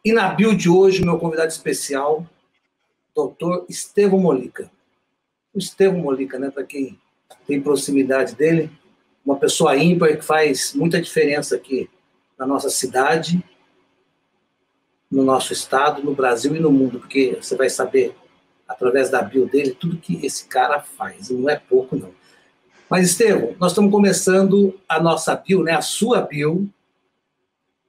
E na bio de hoje, meu convidado especial, Dr. Estevão Mollica. O Estevão Mollica, né, para quem tem proximidade dele, uma pessoa ímpar que faz muita diferença aqui na nossa cidade, no nosso estado, no Brasil e no mundo, porque você vai saber, através da bio dele, tudo que esse cara faz, e não é pouco, não. Mas, Estevão, nós estamos começando a nossa bio, né, a sua bio,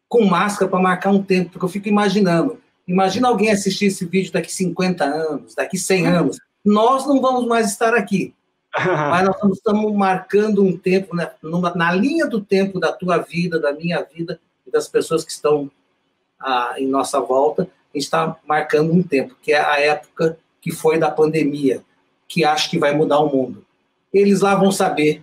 com máscara para marcar um tempo, porque eu fico imaginando. Imagina alguém assistir esse vídeo daqui 50 anos, daqui 100 anos. Nós não vamos mais estar aqui. Mas nós estamos marcando um tempo, né, na linha do tempo da tua vida, da minha vida e das pessoas que estão em nossa volta. A gente está marcando um tempo, que é a época que foi da pandemia, que acho que vai mudar o mundo. Eles lá vão saber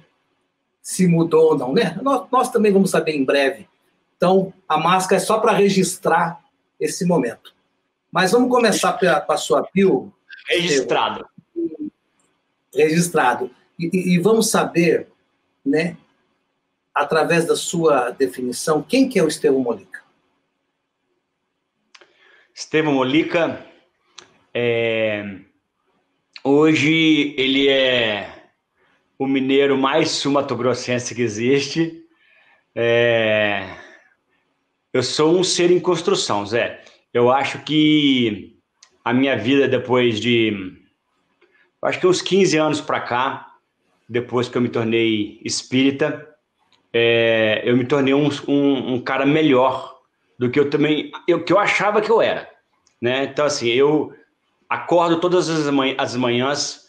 se mudou ou não, né? Nós também vamos saber em breve. Então, a máscara é só para registrar esse momento. Mas vamos começar com a sua bio. Registrado. Registrado. E vamos saber, né, através da sua definição, quem que é o Estevão Mollica? Estevão Mollica, hoje ele é o mineiro mais sul-mato-grossense que existe. Eu sou um ser em construção, Zé. Eu acho que a minha vida, depois de... acho que uns 15 anos para cá, depois que eu me tornei espírita, eu me tornei um cara melhor do que que eu achava que eu era, né? Então, assim, eu acordo todas as manhãs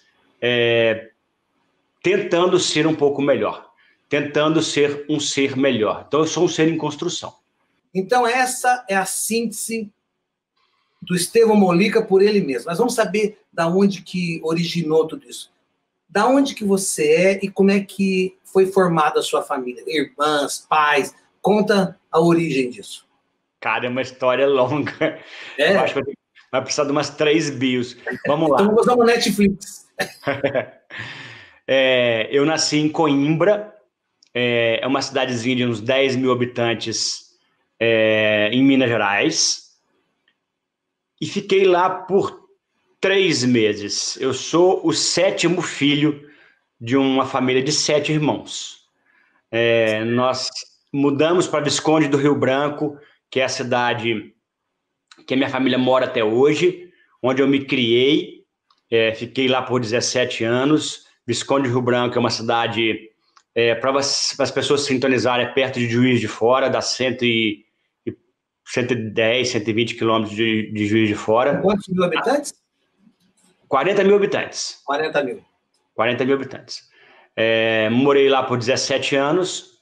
tentando ser um pouco melhor, tentando ser um ser melhor. Então, eu sou um ser em construção. Então, essa é a síntese do Estevão Mollica por ele mesmo. Mas vamos saber da onde que originou tudo isso. Da onde que você é e como é que foi formada a sua família? Irmãs, pais? Conta a origem disso. Cara, é uma história longa. Eu acho que vai precisar de umas 3 bios. Vamos lá. Então, vou usar o Netflix. Eu nasci em Coimbra, é uma cidadezinha de uns 10 mil habitantes em Minas Gerais, e fiquei lá por 3 meses. Eu sou o 7º filho de uma família de 7 irmãos. Nós mudamos para Visconde do Rio Branco, que é a cidade que a minha família mora até hoje, onde eu me criei. Fiquei lá por 17 anos. Visconde do Rio Branco é uma cidade, para as pessoas se sintonizarem, é perto de Juiz de Fora, dá 110, 120 quilômetros de Juiz de Fora. Quantos mil habitantes? 40 mil habitantes. 40 mil. 40 mil habitantes. Morei lá por 17 anos.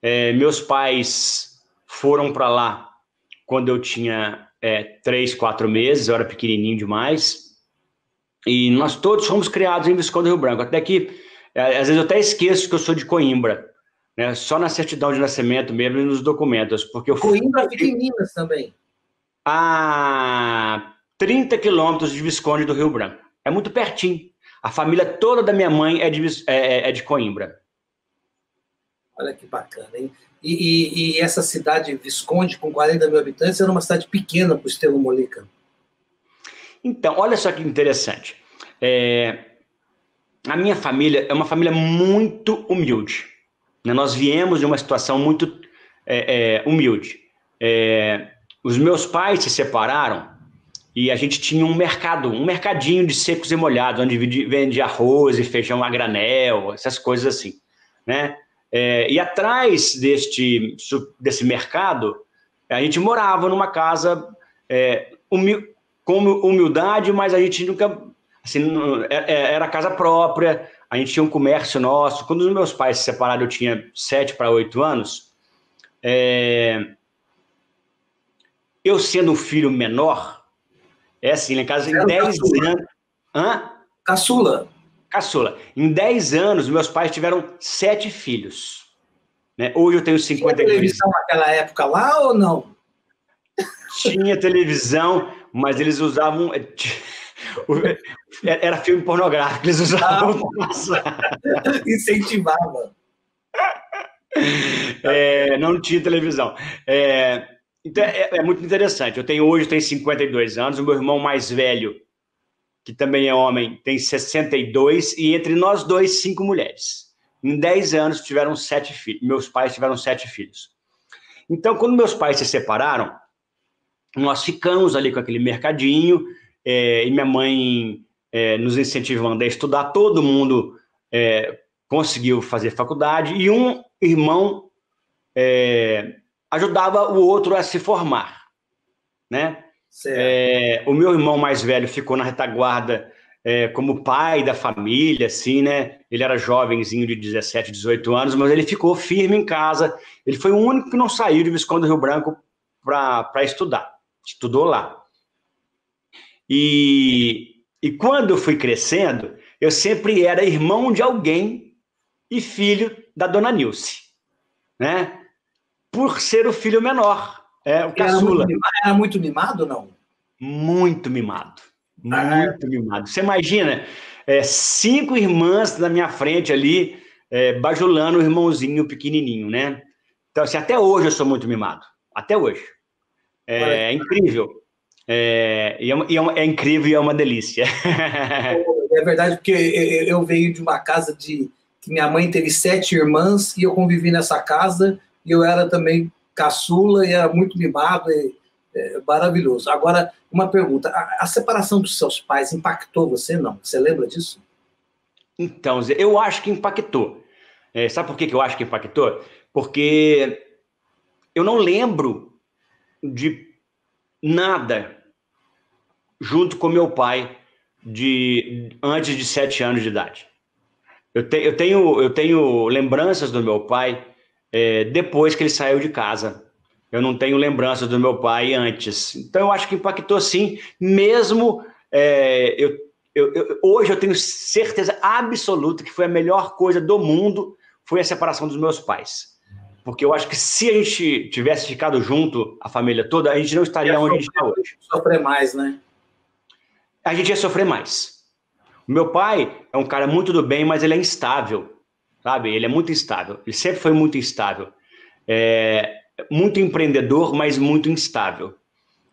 Meus pais foram para lá quando eu tinha 3, 4 meses, eu era pequenininho demais. E nós todos fomos criados em Visconde do Rio Branco. Até que, às vezes, eu até esqueço que eu sou de Coimbra, né? Só na certidão de nascimento mesmo e nos documentos. Porque Coimbra fica em Minas também. A 30 quilômetros de Visconde do Rio Branco. É muito pertinho. A família toda da minha mãe é de Coimbra. Olha que bacana, hein? E essa cidade, Visconde, com 40 mil habitantes, era uma cidade pequena para o Estevão Mollica. Então, olha só que interessante. A minha família é uma família muito humilde, né? Nós viemos de uma situação muito humilde. Os meus pais se separaram e a gente tinha um mercadinho de secos e molhados, onde vendia arroz e feijão a granel, essas coisas assim, né? E atrás desse mercado, a gente morava numa casa com humildade, mas a gente nunca... Assim, era casa própria, a gente tinha um comércio nosso. Quando os meus pais se separaram, eu tinha 7 para 8 anos. Eu sendo um filho menor, assim, em casa, em 10 anos... Hã? Caçula. Caçula. Em 10 anos, meus pais tiveram 7 filhos. Né? Hoje eu tenho 52. Tinha televisão naquela época lá ou não? Tinha televisão, mas eles usavam... Era filme pornográfico, eles usavam... Incentivava. Não tinha televisão. Então, é muito interessante. Hoje eu tenho 52 anos, o meu irmão mais velho, que também é homem, tem 62, e entre nós dois, 5 mulheres. Em 10 anos, tiveram 7 filhos. Meus pais tiveram 7 filhos. Então, quando meus pais se separaram, nós ficamos ali com aquele mercadinho, e minha mãe nos incentivando a estudar. Todo mundo conseguiu fazer faculdade, e um irmão ajudava o outro a se formar, né? O meu irmão mais velho ficou na retaguarda como pai da família, assim, né? Ele era jovenzinho de 17, 18 anos, mas ele ficou firme em casa. Ele foi o único que não saiu de Visconde do Rio Branco para estudar. Estudou lá. E quando eu fui crescendo, eu sempre era irmão de alguém e filho da dona Nilce, né? Por ser o filho menor, o caçula. Era muito mimado ou não? Muito mimado. Muito mimado. Você imagina, 5 irmãs na minha frente ali, bajulando o irmãozinho pequenininho, né? Então, assim, até hoje eu sou muito mimado. Até hoje. É incrível. É incrível e é uma delícia. É verdade, porque eu venho de uma casa que minha mãe teve 7 irmãs e eu convivi nessa casa e eu era também caçula e era muito mimado, maravilhoso. Agora, uma pergunta, a separação dos seus pais impactou você, não? Você lembra disso? Então, eu acho que impactou. Sabe por que eu acho que impactou? Porque eu não lembro de nada junto com meu pai antes de 7 anos de idade. Eu tenho lembranças do meu pai depois que ele saiu de casa. Eu não tenho lembranças do meu pai antes. Então, eu acho que impactou sim, mesmo... hoje eu tenho certeza absoluta que foi a melhor coisa do mundo, foi a separação dos meus pais. Porque eu acho que se a gente tivesse ficado junto, a família toda, a gente não estaria onde a gente está hoje. Sofrer mais, né? A gente ia sofrer mais. O meu pai é um cara muito do bem, mas ele é instável, sabe? Ele é muito instável. Ele sempre foi muito instável. Muito empreendedor, mas muito instável.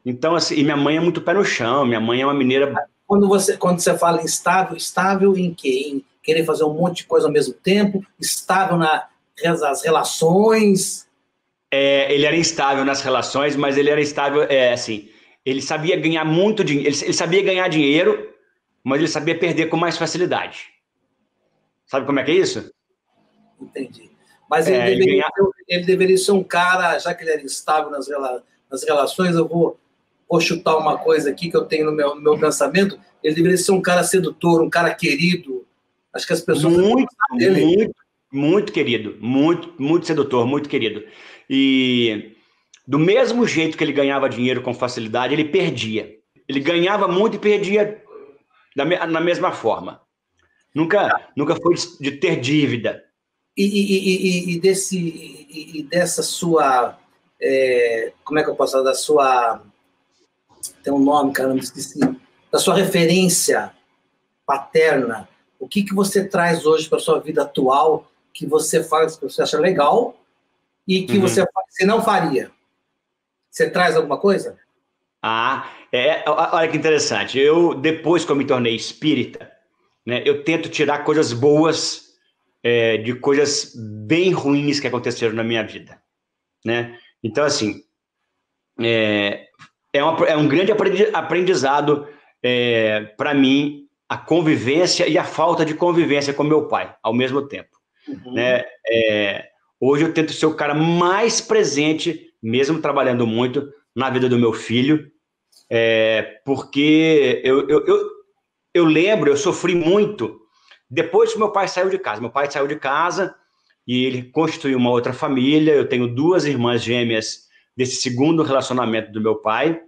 Então, assim, e minha mãe é muito pé no chão. Minha mãe é uma mineira... Quando você fala instável, estável em quê? Em querer fazer um monte de coisa ao mesmo tempo? Estável nas relações? Ele era instável nas relações, mas ele era instável, assim... Ele sabia ganhar muito dinheiro, ele sabia ganhar dinheiro, mas ele sabia perder com mais facilidade. Sabe como é que é isso? Entendi. Mas ele deveria ser um cara, já que ele era instável nas relações, eu vou chutar uma coisa aqui que eu tenho no meu pensamento, ele deveria ser um cara sedutor, um cara querido. Acho que as pessoas... Muito querido, muito sedutor, muito querido. E... do mesmo jeito que ele ganhava dinheiro com facilidade, ele perdia. Ele ganhava muito e perdia na mesma forma. Nunca foi de ter dívida. E dessa sua... como é que eu posso falar? Da sua... tem um nome, caramba, esqueci. Da sua referência paterna. O que você traz hoje para a sua vida atual que você faz, que você acha legal e que você não faria? Você traz alguma coisa? Olha que interessante. Depois que eu me tornei espírita, né, eu tento tirar coisas boas de coisas bem ruins que aconteceram na minha vida, né? Então, assim, é um grande aprendizado para mim a convivência e a falta de convivência com meu pai ao mesmo tempo, né? Hoje eu tento ser o cara mais presente, mesmo trabalhando muito, na vida do meu filho, porque eu lembro, eu sofri muito depois que meu pai saiu de casa. Meu pai saiu de casa e ele constituiu uma outra família. Eu tenho 2 irmãs gêmeas desse segundo relacionamento do meu pai,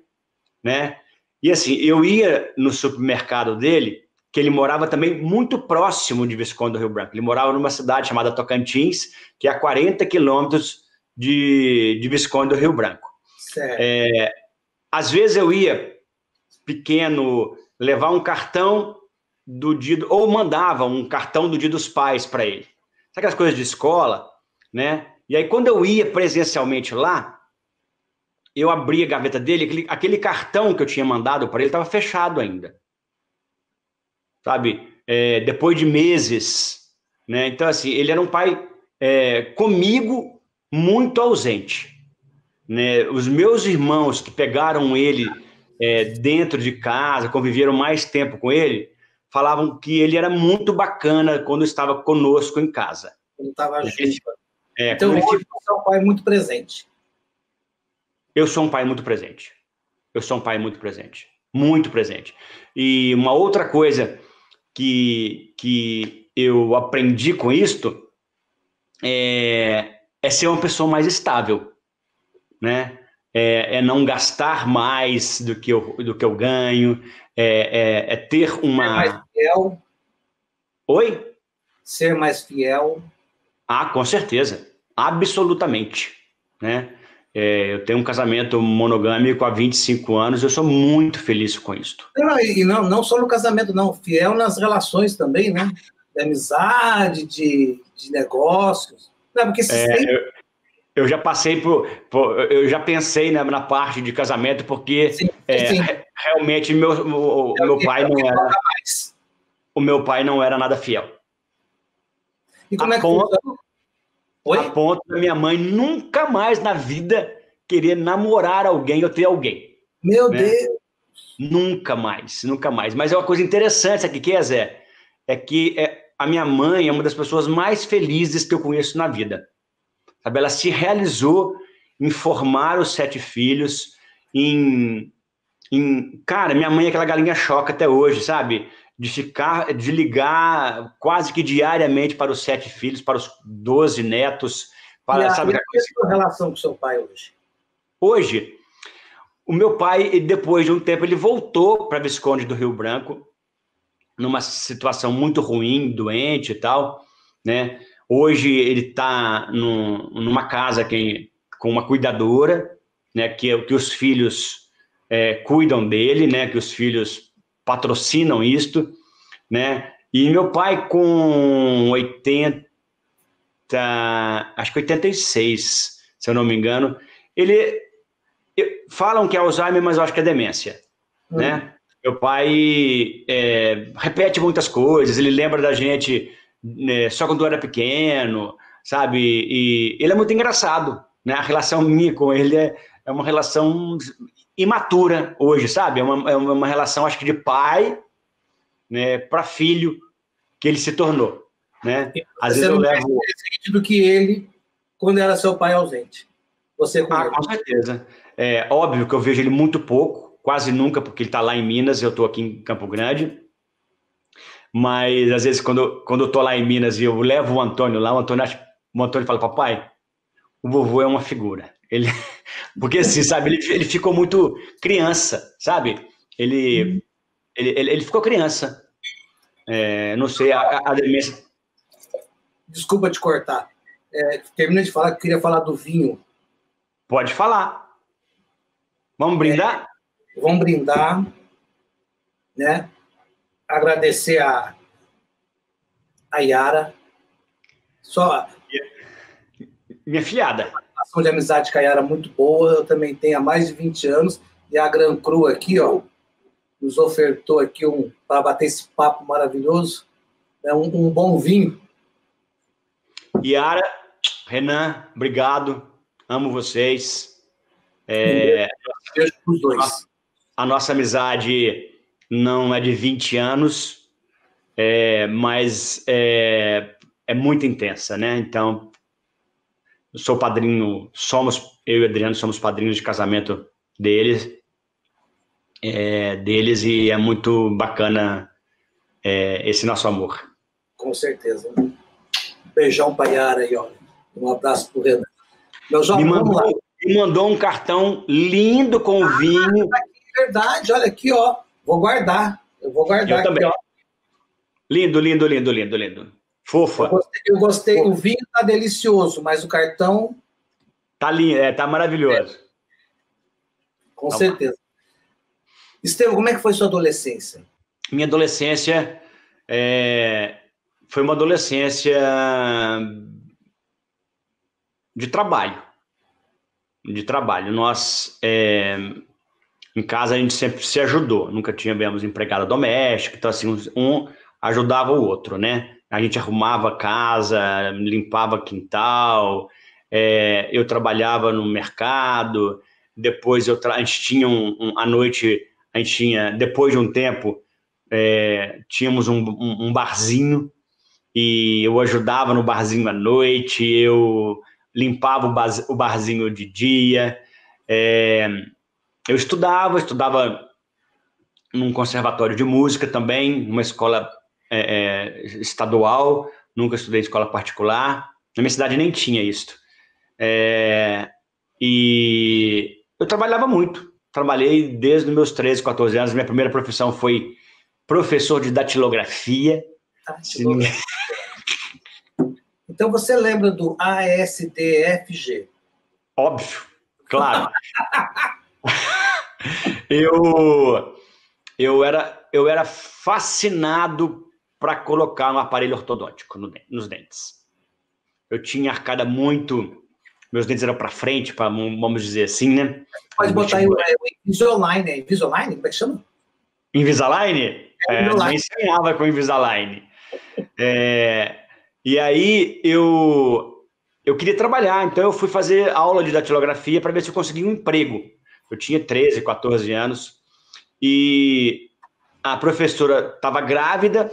né? E assim, eu ia no supermercado dele, que ele morava também muito próximo de Visconde do Rio Branco. Ele morava numa cidade chamada Tocantins, que é a 40 quilômetros de Visconde do Rio Branco. Às vezes eu ia, pequeno, levar um cartão do dia, ou mandava um cartão do Dia dos Pais para ele. Sabe aquelas coisas de escola, né? E aí, quando eu ia presencialmente lá, eu abri a gaveta dele, aquele cartão que eu tinha mandado para ele estava fechado ainda. Sabe? Depois de meses, né? Então, assim, ele era um pai comigo muito ausente, né? Os meus irmãos que pegaram ele dentro de casa, conviveram mais tempo com ele, falavam que ele era muito bacana quando estava conosco em casa. Quando estava junto. Então, hoje você é um pai muito presente. Eu sou um pai muito presente. Eu sou um pai muito presente. Muito presente. E uma outra coisa que eu aprendi com isto é ser uma pessoa mais estável, né? Não gastar mais do que eu ganho, ter uma... Ser mais fiel. Oi? Ser mais fiel. Ah, com certeza. Absolutamente, né? Eu tenho um casamento monogâmico há 25 anos, eu sou muito feliz com isso. E não só no casamento, não. Fiel nas relações também, né? De amizade, de negócios. Não, porque eu já passei eu já pensei na parte de casamento, porque sim. Realmente meu pai não era... O meu pai não era nada fiel. E como é que funciona? A ponto da minha mãe nunca mais na vida querer namorar alguém ou ter alguém. Meu Deus! Nunca mais, nunca mais. Mas é uma coisa interessante aqui, que Zé, é que a minha mãe é uma das pessoas mais felizes que eu conheço na vida. Sabe? Ela se realizou em formar os 7 filhos, Cara, minha mãe é aquela galinha choca até hoje, sabe? De ligar quase que diariamente para os 7 filhos, para os 12 netos. Sabe, e a sua relação com seu pai hoje? Hoje, o meu pai, depois de um tempo, ele voltou para Visconde do Rio Branco, numa situação muito ruim, doente e tal, né? Hoje ele está numa casa com uma cuidadora, né? Que os filhos cuidam dele, né? Que os filhos patrocinam isto, né? E meu pai com 80, acho que 86, se eu não me engano, falam que é Alzheimer, mas eu acho que é demência, né? Meu pai repete muitas coisas, ele lembra da gente só quando eu era pequeno, sabe? E ele é muito engraçado, né? A relação minha com ele é uma relação imatura hoje, sabe? É uma relação, acho que de pai, né, para filho que ele se tornou, né? Às vezes eu levo mais presente do que ele quando era seu pai ausente. Você com ele. Com certeza. É óbvio que eu vejo ele muito pouco, quase nunca, porque ele está lá em Minas e eu estou aqui em Campo Grande. Mas, às vezes, quando eu estou lá em Minas e eu levo o Antônio lá, o Antônio fala, papai, o vovô é uma figura. Porque, assim, sabe, ele ficou muito criança, sabe? Ele ficou criança. Não sei, a demência... Desculpa te cortar. Termina de falar que eu queria falar do vinho. Pode falar. Vamos brindar? Vamos brindar, né? Agradecer a Yara. Só minha filhada. A relação de amizade com a Yara é muito boa. Eu também tenho há mais de 20 anos. E a Gran Cru aqui, ó, nos ofertou aqui para bater esse papo maravilhoso. Um bom vinho. Yara, Renan, obrigado. Amo vocês. Beijo para os dois. A nossa amizade não é de 20 anos, mas é muito intensa, né? Então, eu sou padrinho, eu e o Adriano somos padrinhos de casamento deles, e é muito bacana esse nosso amor. Com certeza. Beijão para a Yara aí, ó. Um abraço para o Renan. Meu jovem, me mandou um cartão lindo com vinho. É verdade, olha aqui, ó. Vou guardar. Eu vou guardar aqui, também. Ó. Lindo, lindo, lindo, lindo, lindo. Fofa. Eu gostei. Fofa. O vinho tá delicioso, mas o cartão... Tá lindo, tá maravilhoso. Com certeza. Estevão, como é que foi sua adolescência? Minha adolescência foi uma adolescência de trabalho. de trabalho. Nós, em casa, a gente sempre se ajudou. Nunca tivemos empregada doméstica. Então, assim, um ajudava o outro, né? A gente arrumava a casa, limpava quintal. Eu trabalhava no mercado. Depois, a gente tinha à noite, a gente tinha, depois de um tempo, tínhamos um barzinho. E eu ajudava no barzinho à noite, eu limpava o barzinho de dia. Eu estudava num conservatório de música também, numa escola estadual, nunca estudei em escola particular. Na minha cidade nem tinha isso. E eu trabalhava muito. Trabalhei desde os meus 13, 14 anos. Minha primeira profissão foi professor de datilografia. Então você lembra do ASDFG? Óbvio, claro. Eu era fascinado para colocar um aparelho ortodôntico nos dentes. Eu tinha arcada muito, meus dentes eram para frente, vamos dizer assim, né? Pode botar aí o Invisalign, Invisalign, como é que chama? Invisalign? Nem sonhava com Invisalign. E aí eu queria trabalhar, então eu fui fazer aula de datilografia para ver se eu conseguia um emprego. Eu tinha 13, 14 anos e a professora estava grávida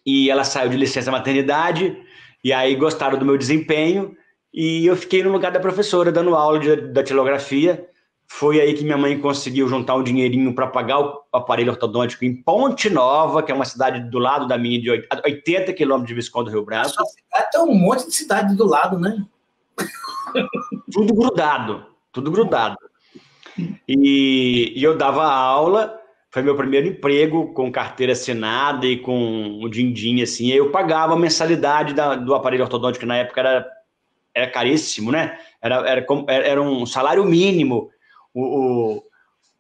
e ela saiu de licença maternidade e aí gostaram do meu desempenho e eu fiquei no lugar da professora dando aula de datilografia. Foi aí que minha mãe conseguiu juntar um dinheirinho para pagar o aparelho ortodôntico em Ponte Nova, que é uma cidade do lado da minha, de 80 quilômetros de Visconde do Rio Branco. A sua cidade tem um monte de cidade do lado, né? Tudo grudado, tudo grudado. E eu dava aula, foi meu primeiro emprego com carteira assinada e com o din-din, assim. Eu pagava a mensalidade do aparelho ortodôntico, que na época era caríssimo, né? Era um salário mínimo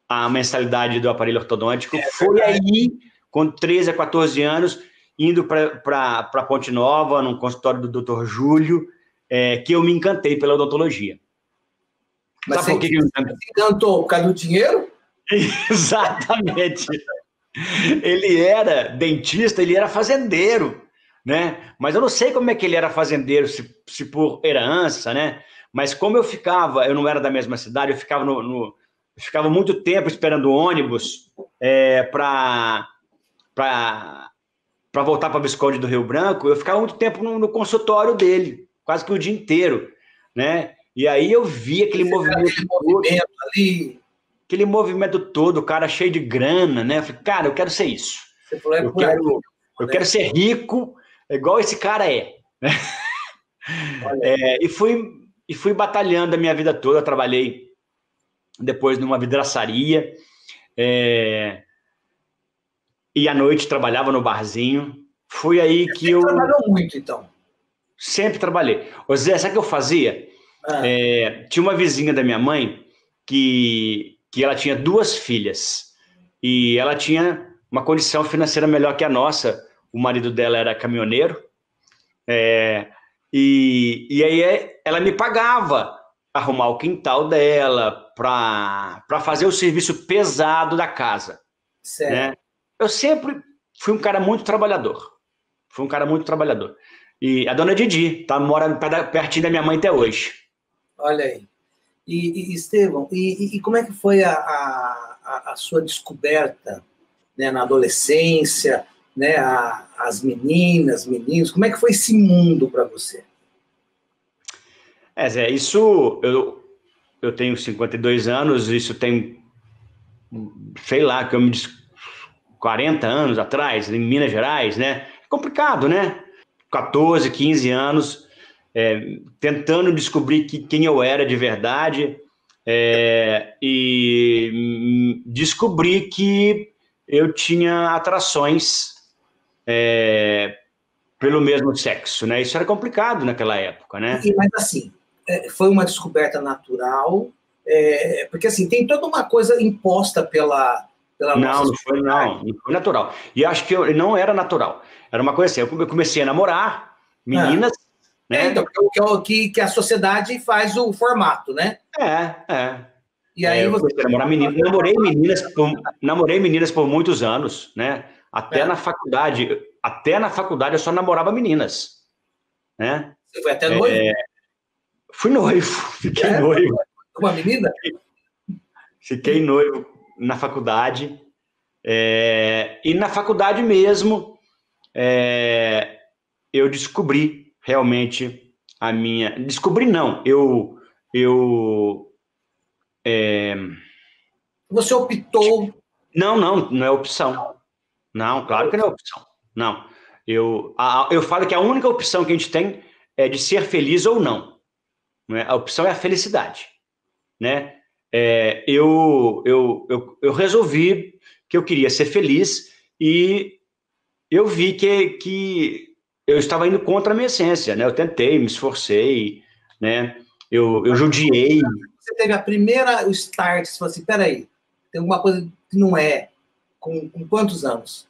a mensalidade do aparelho ortodôntico. Foi aí, com 13 a 14 anos, indo para Ponte Nova, num consultório do Dr. Júlio, que eu me encantei pela odontologia. Mas sabe por que você se encantou? Por causa do dinheiro? Exatamente. Ele era dentista, ele era fazendeiro, né? Mas eu não sei como é que ele era fazendeiro, se por herança, né? Mas como eu não era da mesma cidade, eu ficava muito tempo esperando o ônibus para voltar para Visconde do Rio Branco, eu ficava muito tempo no consultório dele, quase que o dia inteiro, né? E aí eu vi aquele movimento ali. Aquele movimento todo, o cara cheio de grana, né? Eu falei, cara, eu quero ser isso. Você falou, eu quero ser rico, igual esse cara é. E fui batalhando a minha vida toda. Eu trabalhei depois numa vidraçaria. E à noite trabalhava no barzinho. Foi aí que eu... trabalhou muito, então? Sempre trabalhei. Ô Zé, sabe o que eu fazia? Tinha uma vizinha da minha mãe que ela tinha 2 filhas e ela tinha uma condição financeira melhor que a nossa. O marido dela era caminhoneiro e aí ela me pagava arrumar o quintal dela para fazer o serviço pesado da casa. Certo. Né? Eu sempre fui um cara muito trabalhador. E a dona Didi mora pertinho da minha mãe até hoje. Olha aí. E Estevão, e como é que foi a sua descoberta, né, na adolescência, né, as meninas, meninos, como é que foi esse mundo para você? Zé, isso, eu tenho 52 anos, isso tem, sei lá, 40 anos atrás, em Minas Gerais, né? Complicado, né? 14, 15 anos... tentando descobrir quem eu era de verdade e descobri que eu tinha atrações pelo mesmo sexo, né? Isso era complicado naquela época, né? Mas assim, foi uma descoberta natural, porque assim, tem toda uma coisa imposta pela não foi natural. E acho que não era natural. Era uma coisa assim, eu comecei a namorar meninas, né? Então, que a sociedade faz o formato, né? E aí eu comecei a namorar meninas, namorei meninas por muitos anos, né? Até na faculdade eu só namorava meninas, né? Você foi até noivo? Fui noivo, fiquei noivo. Uma menina? Fiquei noivo na faculdade. E na faculdade mesmo, eu descobri realmente a minha... Descobri não, Você optou... Não é opção. Não, claro que não é opção. Não. Eu falo que a única opção que a gente tem é de ser feliz ou não. Né? A opção é a felicidade. Né? Eu resolvi que eu queria ser feliz e eu vi que eu estava indo contra a minha essência. Né? Eu tentei, me esforcei, né? Eu judiei. Você teve o start, você falou assim, peraí, tem alguma coisa que não é. Com quantos anos?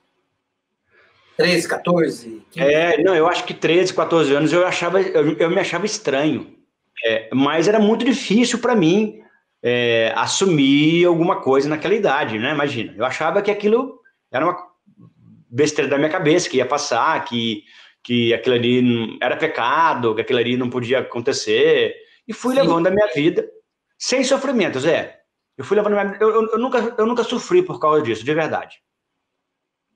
13, 14? 15? Não, eu acho que 13, 14 anos eu me achava estranho. Mas era muito difícil para mim assumir alguma coisa naquela idade, né? Imagina, eu achava que aquilo era uma besteira da minha cabeça, que ia passar, que aquilo ali era pecado, que aquilo ali não podia acontecer. E fui levando a minha vida sem sofrimentos, Eu fui levando a minha vida. Eu nunca sofri por causa disso, de verdade.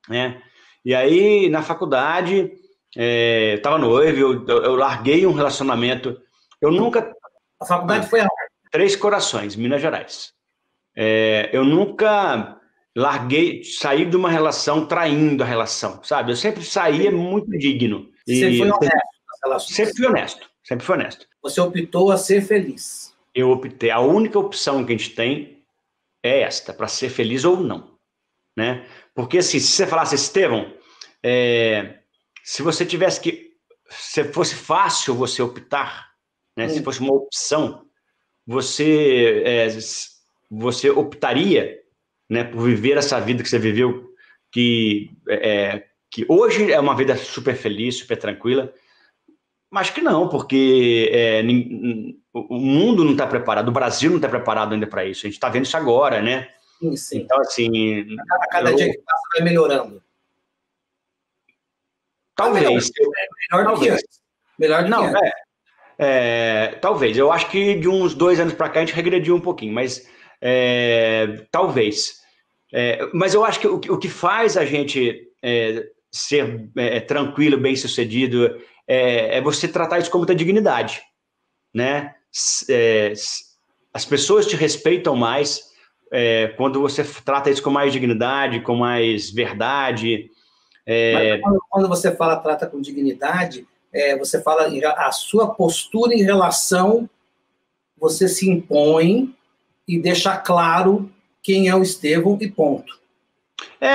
Né? E aí, na faculdade, eu estava noivo, eu larguei um relacionamento. Eu nunca... A faculdade foi aonde? Três Corações, Minas Gerais. Eu nunca saí de uma relação traindo a relação, sabe? Eu sempre saía muito digno. Você foi honesto nas relações? Sempre fui honesto. Você optou a ser feliz? Eu optei. A única opção que a gente tem é esta, para ser feliz ou não. Né? Porque assim, se você falasse, Estevão, se você tivesse se fosse fácil você optar, né? Se fosse uma opção, você optaria, né, por viver essa vida que você viveu, que hoje é uma vida super feliz, super tranquila, mas que não, porque o mundo não está preparado, o Brasil não está preparado ainda para isso, a gente está vendo isso agora, né? Sim. Então, assim... A cada dia que passa vai melhorando. Talvez. Melhor do que antes. Melhor do que antes. Talvez. Eu acho que de uns 2 anos para cá a gente regrediu um pouquinho, mas talvez. Mas eu acho que o que faz a gente ser tranquilo, bem-sucedido, é você tratar isso com muita dignidade. Né? As pessoas te respeitam mais quando você trata isso com mais dignidade, com mais verdade. Mas quando você fala trata com dignidade, você fala a sua postura em relação, você se impõe e deixa claro quem é o Estevão e ponto.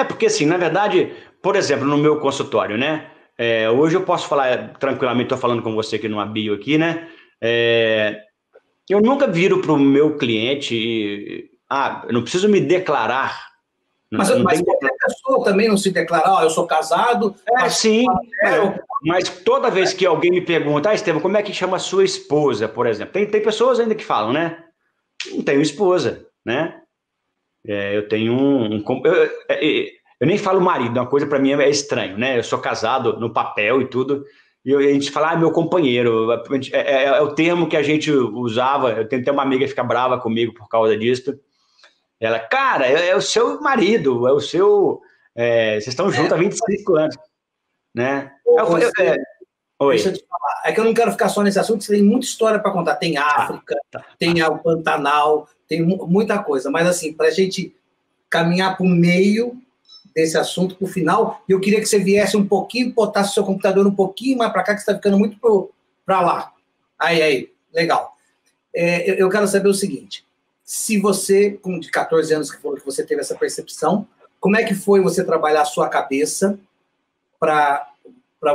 Porque assim, na verdade, por exemplo, no meu consultório, né? Hoje eu posso falar tranquilamente, estou falando com você aqui numa bio aqui, né? Eu nunca viro para o meu cliente eu não preciso me declarar. Mas qualquer pessoa também não se declara, eu sou casado... Sim, mas toda vez que alguém me pergunta, Estevão, como é que chama a sua esposa, por exemplo? Tem pessoas ainda que falam, né? Não tenho esposa, né? Eu tenho eu nem falo marido, uma coisa para mim é estranho, né? Eu sou casado no papel e tudo, e a gente fala, meu companheiro, é o termo que a gente usava. Eu tenho até uma amiga que fica brava comigo por causa disso. Ela, cara, é o seu marido, é o seu... vocês estão juntos há 25 anos, né? Oi. Deixa eu te falar. É que eu não quero ficar só nesse assunto, você tem muita história para contar. Tem África, tem o Pantanal, tem muita coisa. Mas, assim, para a gente caminhar para o meio desse assunto, para o final, eu queria que você viesse um pouquinho, botasse o seu computador um pouquinho mais para cá, que você está ficando muito para lá. Aí, legal. Eu quero saber o seguinte. Se você, com de 14 anos que você teve essa percepção, como é que foi você trabalhar a sua cabeça para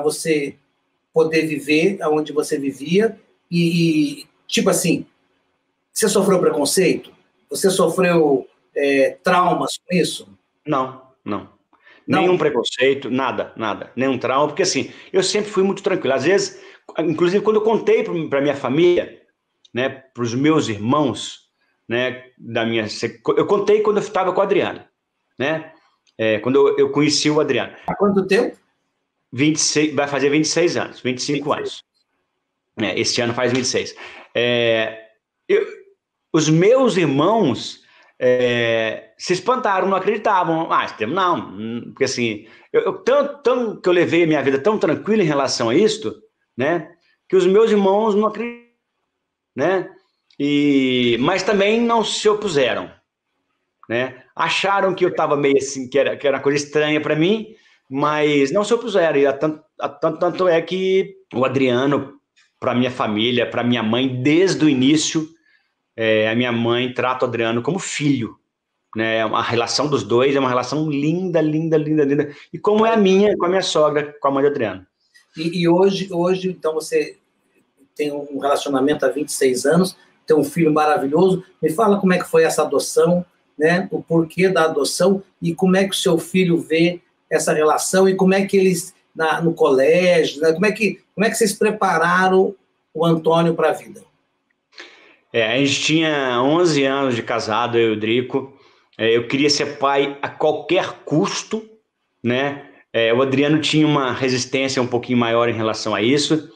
você poder viver onde você vivia e, tipo assim, você sofreu preconceito? Você sofreu traumas com isso? Não. Nenhum preconceito, nada, nenhum trauma, porque assim, eu sempre fui muito tranquilo. Às vezes, inclusive quando eu contei para minha família, né, para os meus irmãos, né, eu contei quando eu estava com o Adriano, né, quando eu conheci o Adriano. Há quanto tempo? 26, vai fazer 26 anos, 25 anos. Esse ano faz 26. Os meus irmãos se espantaram, não acreditavam. Não, porque assim, tanto que eu levei a minha vida tão tranquila em relação a isto, né, que os meus irmãos não acreditavam, né, mas também não se opuseram, né, acharam que eu estava meio assim, que era uma coisa estranha para mim, mas não se opuseram, e tanto é que o Adriano, para minha família, para minha mãe, desde o início, a minha mãe trata o Adriano como filho, né? A relação dos dois é uma relação linda, linda, linda, linda. E como é a minha com a minha sogra, com a mãe do Adriano. E hoje, então, você tem um relacionamento há 26 anos, tem um filho maravilhoso. Me fala como é que foi essa adoção, né? O porquê da adoção e como é que o seu filho vê essa relação e como é que eles, no colégio, né? Como é que vocês prepararam o Antônio para a vida? A gente tinha 11 anos de casado, eu e o Drico. Eu queria ser pai a qualquer custo, né? O Adriano tinha uma resistência um pouquinho maior em relação a isso.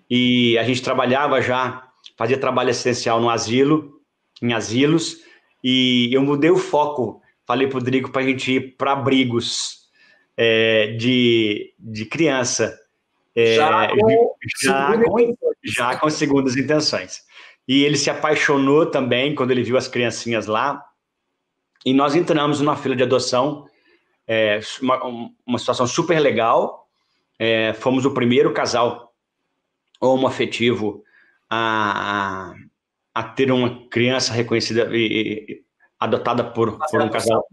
E a gente trabalhava já, fazia trabalho assistencial no asilo, em asilos. E eu mudei o foco. Falei para o Drico para a gente ir para abrigos de criança. Já com segundas intenções. E ele se apaixonou também quando ele viu as criancinhas lá. E nós entramos numa fila de adoção, uma situação super legal. Fomos o primeiro casal homoafetivo a ter uma criança reconhecida e adotada por um casal.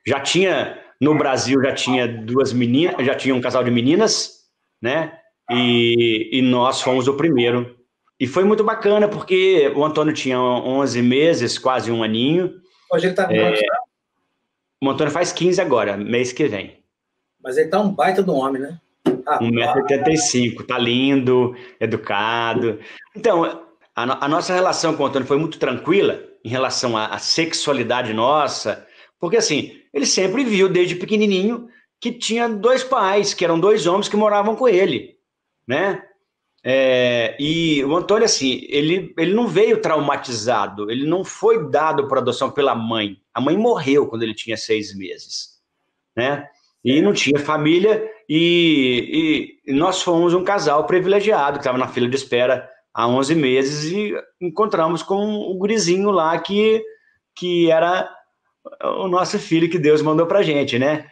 Já tinha, no Brasil, já tinha 2 meninas, já tinha um casal de meninas, né? E nós fomos o primeiro. E foi muito bacana, porque o Antônio tinha 11 meses, quase um aninho. Hoje ele está com quantos anos? O Antônio faz 15 agora, mês que vem. Mas ele tá um baita do homem, né? 1,85 m, tá lindo, educado. Então, a nossa relação com o Antônio foi muito tranquila em relação à sexualidade nossa, porque assim, ele sempre viu desde pequenininho que tinha 2 pais, que eram 2 homens que moravam com ele, né? E o Antônio, assim, ele não veio traumatizado, ele não foi dado por adoção pela mãe. A mãe morreu quando ele tinha 6 meses, né? E não tinha família, e nós fomos um casal privilegiado, que estava na fila de espera há 11 meses, e encontramos com o gurizinho lá que era o nosso filho que Deus mandou pra gente, né?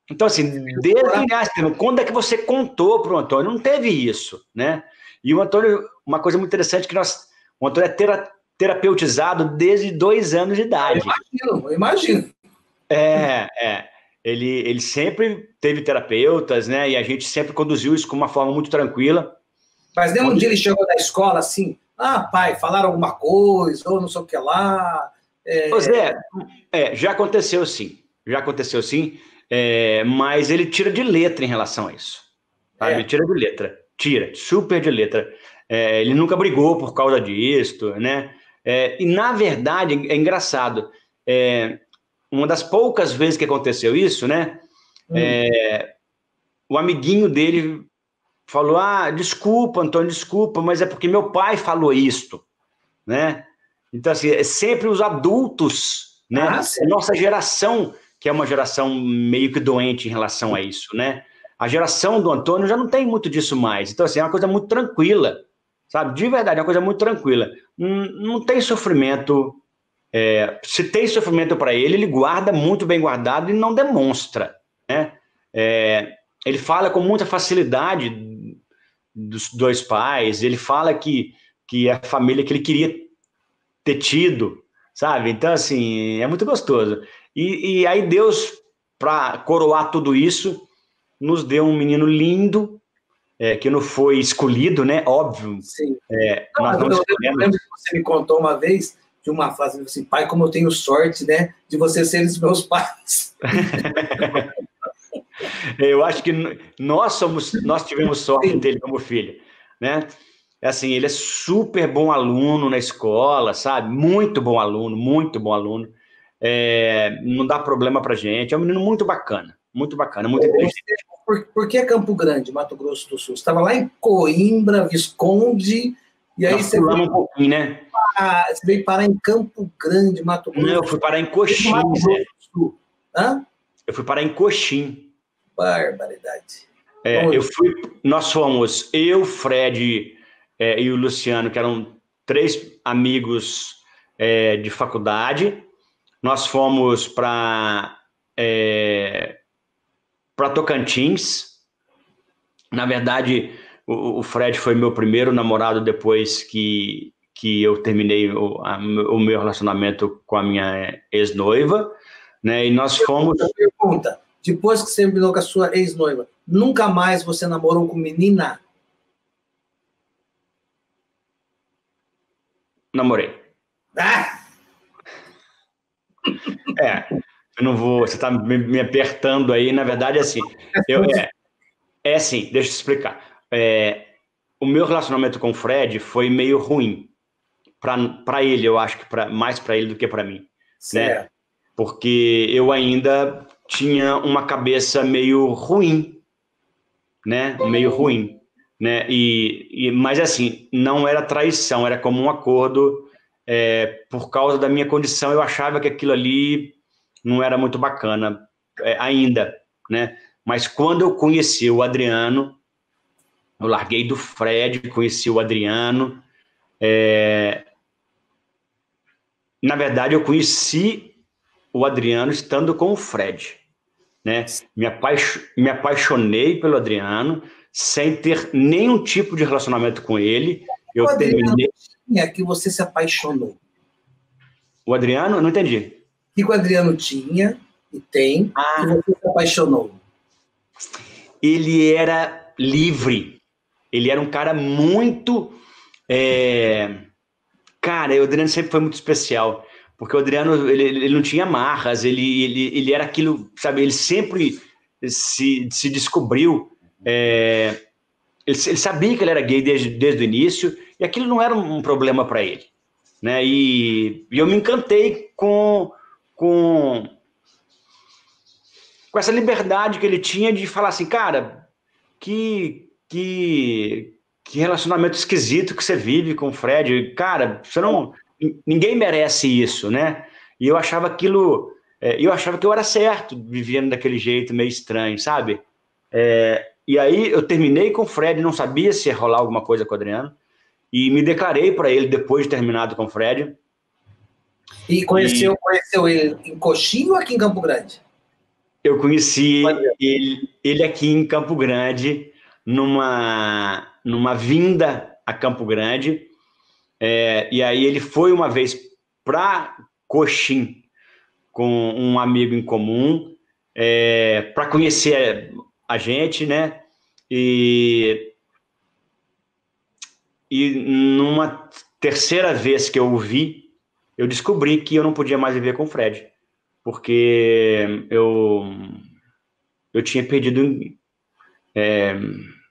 Então, assim, desde o início, quando é que você contou para o Antônio? Não teve isso, né? E o Antônio, uma coisa muito interessante, o Antônio é terapeutizado desde 2 anos de idade. Eu imagino. Ele sempre teve terapeutas, né? E a gente sempre conduziu isso com uma forma muito tranquila. Mas nem um dia ele chegou da escola assim, pai, falaram alguma coisa, ou não sei o que lá. Já aconteceu sim. Mas ele tira de letra em relação a isso. Sabe? Ele tira de letra. Super de letra. Ele nunca brigou por causa disso, né? E, na verdade, é engraçado. Uma das poucas vezes que aconteceu isso, né? O amiguinho dele falou, desculpa, Antônio, desculpa, mas é porque meu pai falou isto, né? Então, assim, é sempre os adultos, né? A nossa geração, que é uma geração meio que doente em relação a isso, né? A geração do Antônio já não tem muito disso mais. Então, assim, é uma coisa muito tranquila, sabe? De verdade, é uma coisa muito tranquila. Não tem sofrimento. Se tem sofrimento para ele, ele guarda muito bem guardado e não demonstra, né? Ele fala com muita facilidade dos 2 pais, ele fala que é a família que ele queria ter tido, sabe? Então, assim, é muito gostoso. E aí Deus, para coroar tudo isso, nos deu um menino lindo, que não foi escolhido, né? Óbvio. Sim. Nós não escolhemos. Eu lembro que você me contou uma vez de uma frase assim, pai, como eu tenho sorte, né, de vocês serem os meus pais. Eu acho que nós tivemos sorte de ter ele como filho, né? Assim, ele é super bom aluno na escola, sabe? Muito bom aluno, muito bom aluno. Não dá problema pra gente. É um menino muito bacana, muito inteligente. Por que Campo Grande, Mato Grosso do Sul? Você estava lá em Coimbra, Visconde, e aí você pulamos um pouquinho, né? Você veio parar em Campo Grande, Mato Grosso. Não, eu fui parar em Coxim, Zé. Eu fui parar em Coxim. Barbaridade. Nós fomos, eu, Fred e o Luciano, que eram 3 amigos de faculdade. Nós fomos para Tocantins. Na verdade, o Fred foi meu primeiro namorado depois que eu terminei o meu relacionamento com a minha ex-noiva, né? E nós fomos... Pergunta, depois que você terminou com a sua ex-noiva, nunca mais você namorou com menina? Namorei. Eu não vou... Você está me apertando aí, na verdade, assim... assim, deixa eu te explicar. O meu relacionamento com o Fred foi meio ruim. Para ele, eu acho que mais para ele do que para mim. Certo. Né? Porque eu ainda tinha uma cabeça meio ruim, né? Meio ruim, né? Mas assim, não era traição, era como um acordo. Por causa da minha condição, eu achava que aquilo ali não era muito bacana ainda, né? Mas quando eu conheci o Adriano, eu larguei do Fred, conheci o Adriano. Na verdade, eu conheci o Adriano estando com o Fred, né? Me apaixonei pelo Adriano, sem ter nenhum tipo de relacionamento com ele. Eu terminei... tinha que você se apaixonou? O Adriano? Não entendi. O que o Adriano tinha e tem que você se apaixonou? Ele era livre. Ele era um cara muito... Cara, o Adriano sempre foi muito especial. Porque o Adriano, ele não tinha amarras, ele era aquilo, sabe? Ele sempre se descobriu. Ele sabia que ele era gay desde o início, e aquilo não era um problema para ele, né? E eu me encantei com essa liberdade que ele tinha de falar assim, cara, que relacionamento esquisito que você vive com o Fred. Cara, ninguém merece isso, né? E eu achava aquilo... eu achava que eu era certo, vivendo daquele jeito meio estranho, sabe? E aí eu terminei com o Fred, não sabia se ia rolar alguma coisa com o Adriano, e me declarei para ele depois de terminado com o Fred. E conheceu ele em Coxim ou aqui em Campo Grande? Eu conheci ele aqui em Campo Grande, numa vinda a Campo Grande. E aí ele foi uma vez para Coxim com um amigo em comum, para conhecer a gente, né? E numa terceira vez que eu o vi, eu descobri que eu não podia mais viver com o Fred, porque eu tinha perdido...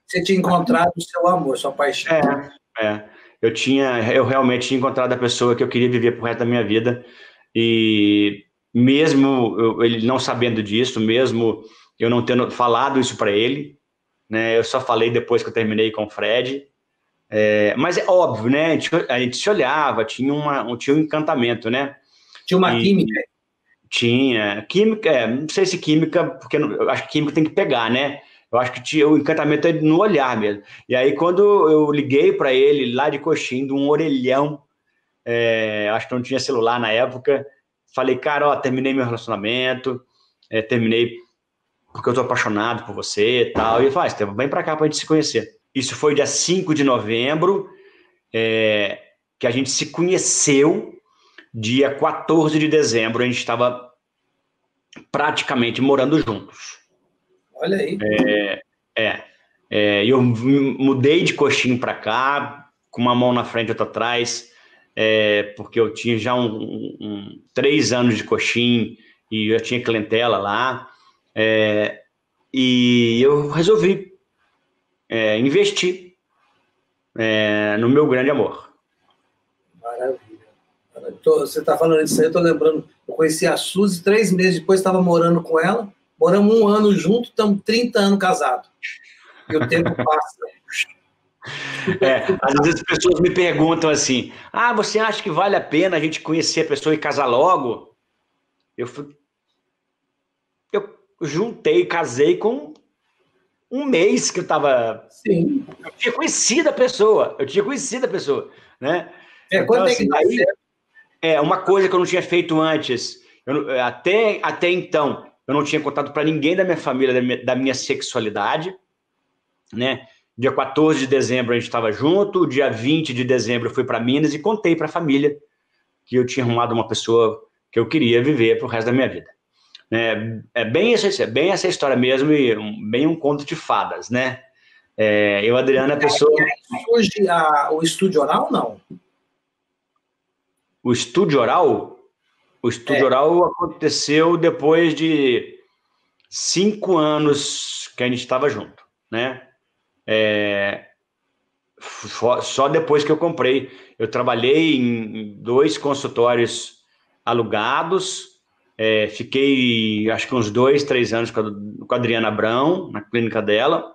Você tinha encontrado o seu amor, sua paixão. Eu realmente tinha encontrado a pessoa que eu queria viver pro resto da minha vida, e mesmo ele não sabendo disso, mesmo eu não tendo falado isso para ele, né? Eu só falei depois que eu terminei com o Fred. Mas é óbvio, né? A gente se olhava, tinha um encantamento, né? Tinha uma química? Tinha. Química, não sei se química, porque eu acho que química tem que pegar, né? Eu acho que o encantamento é no olhar mesmo. E aí, quando eu liguei para ele lá de Coxim, de um orelhão, acho que não tinha celular na época, falei, cara, ó, terminei meu relacionamento, terminei porque eu tô apaixonado por você e tal. E ele falou, Estevam, vem para cá pra gente se conhecer. Isso foi dia 5 de novembro, que a gente se conheceu. Dia 14 de dezembro, a gente estava praticamente morando juntos. Olha aí. Eu mudei de Coxim para cá, com uma mão na frente e outra atrás. porque eu tinha já 3 anos de coxim e eu tinha clientela lá, e eu resolvi investir no meu grande amor. Maravilha. Você está falando isso aí, eu estou lembrando, eu conheci a Suzy, 3 meses depois estava morando com ela, moramos 1 ano junto, estamos 30 anos casados. E o tempo passa. Às vezes as pessoas me perguntam assim, você acha que vale a pena a gente conhecer a pessoa e casar logo? Eu juntei, casei com 1 mês que eu estava... Sim. Eu tinha conhecido a pessoa, né? Quanto então, é que dá certo? Uma coisa que eu não tinha feito antes, até então, eu não tinha contado para ninguém da minha família, da minha sexualidade, né? Dia 14 de dezembro a gente estava junto, dia 20 de dezembro eu fui para Minas e contei para a família que eu tinha arrumado uma pessoa que eu queria viver pro resto da minha vida. Bem essa história mesmo, e bem um conto de fadas, né? Eu, Adriano, a pessoa... Surge o estúdio oral, não? O estúdio oral? O estúdio oral aconteceu depois de 5 anos que a gente estava junto, né? Só depois que eu comprei. Eu trabalhei em 2 consultórios alugados, fiquei acho que uns 2, 3 anos com a Adriana Abrão, na clínica dela,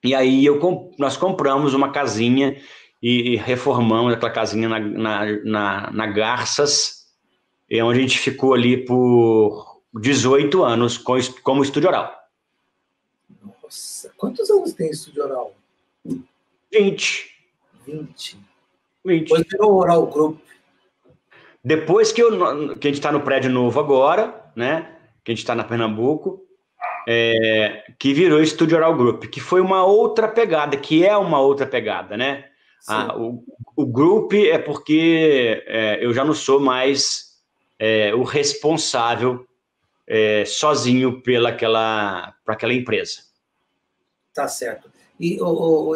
e aí nós compramos uma casinha e reformamos aquela casinha na Garças, onde a gente ficou ali por 18 anos como estúdio oral. Nossa, quantos anos tem estúdio oral? 20. Depois virou Oral Group. Depois que a gente está no prédio novo agora, né? Que a gente está na Pernambuco, que virou Estúdio Oral Group, que foi uma outra pegada, né? O Group é porque eu já não sou mais o responsável sozinho para aquela empresa. Tá certo. E,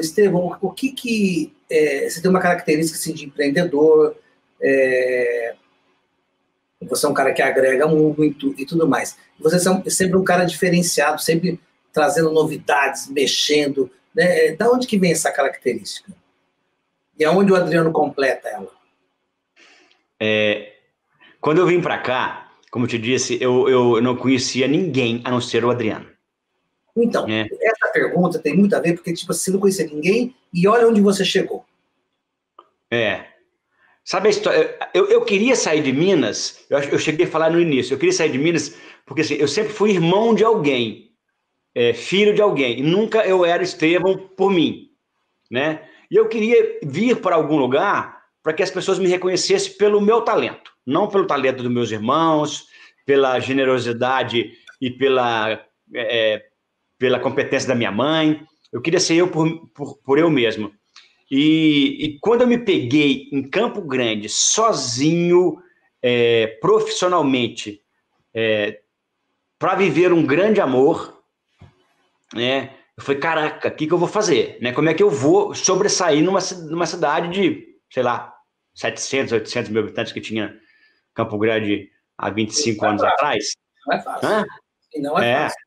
Estevão, o que você tem uma característica assim, de empreendedor, você é um cara que agrega muito e tudo mais. Você é sempre um cara diferenciado, sempre trazendo novidades, mexendo, né? Da onde que vem essa característica? E aonde o Adriano completa ela? Quando eu vim para cá, como eu te disse, eu não conhecia ninguém a não ser o Adriano. Então, essa pergunta tem muito a ver, porque tipo, você não conhecia ninguém e olha onde você chegou. Sabe a história? Eu queria sair de Minas, eu cheguei a falar no início, eu queria sair de Minas porque assim, eu sempre fui irmão de alguém, filho de alguém, e nunca eu era Estevão por mim, né? E eu queria vir para algum lugar para que as pessoas me reconhecessem pelo meu talento, não pelo talento dos meus irmãos, pela generosidade e pela competência da minha mãe. Eu queria ser eu por eu mesmo. E quando eu me peguei em Campo Grande, sozinho, profissionalmente, para viver um grande amor, né? Eu falei, caraca, o que eu vou fazer? Né? Como é que eu vou sobressair numa cidade de, sei lá, 700, 800 mil habitantes que tinha Campo Grande há 25 anos atrás? Não é fácil. E não é fácil.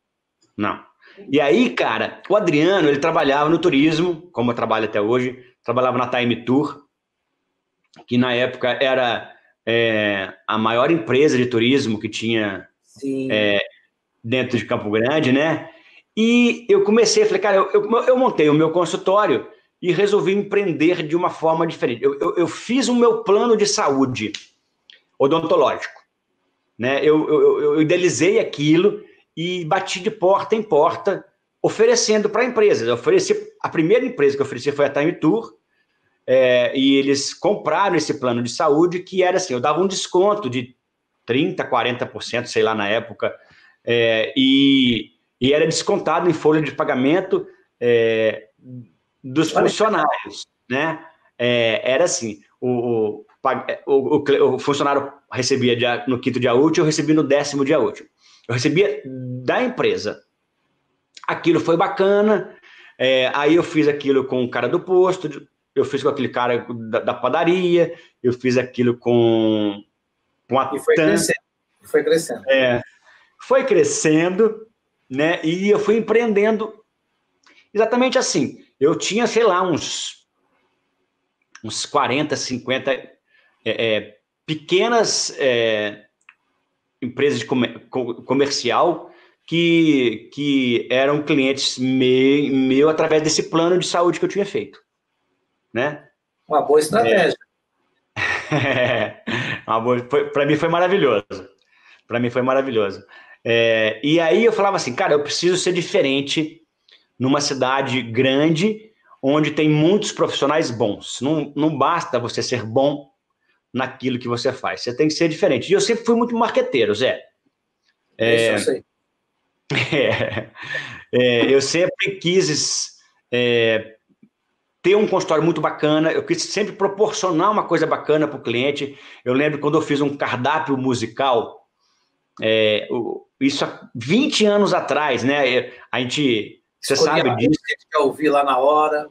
Não. E aí, cara, o Adriano, ele trabalhava no turismo, como eu trabalho até hoje, trabalhava na Time Tour, que na época era a maior empresa de turismo que tinha dentro de Campo Grande, né? E eu comecei, falei, cara, eu montei o meu consultório e resolvi empreender de uma forma diferente. Eu fiz o meu plano de saúde odontológico, né? Eu idealizei aquilo e bati de porta em porta, oferecendo para empresas. A primeira empresa que eu ofereci foi a Time Tour, e eles compraram esse plano de saúde, que era assim, eu dava um desconto de 30%, 40%, sei lá, na época, e era descontado em folha de pagamento dos funcionários, né? Era assim, o funcionário recebia no 5º dia útil, eu recebia no 10º dia útil. Eu recebia da empresa. Aquilo foi bacana, aí eu fiz aquilo com o cara do posto, eu fiz com aquele cara da padaria, eu fiz aquilo com a E foi crescendo. Foi crescendo. Foi crescendo, né? E eu fui empreendendo exatamente assim. Eu tinha, sei lá, uns 40, 50 pequenas empresas de comercial que eram clientes meu através desse plano de saúde que eu tinha feito, né? Uma boa estratégia. Para mim foi maravilhoso. Para mim foi maravilhoso. E aí eu falava assim, cara, eu preciso ser diferente numa cidade grande onde tem muitos profissionais bons. Não basta você ser bom naquilo que você faz. Você tem que ser diferente. E eu sempre fui muito marqueteiro, Zé. Isso eu sei. Eu sempre quis ter um consultório muito bacana, eu quis sempre proporcionar uma coisa bacana para o cliente. Eu lembro quando eu fiz um cardápio musical, isso há 20 anos atrás, né? Você sabe disso. A gente quer ouvir lá na hora.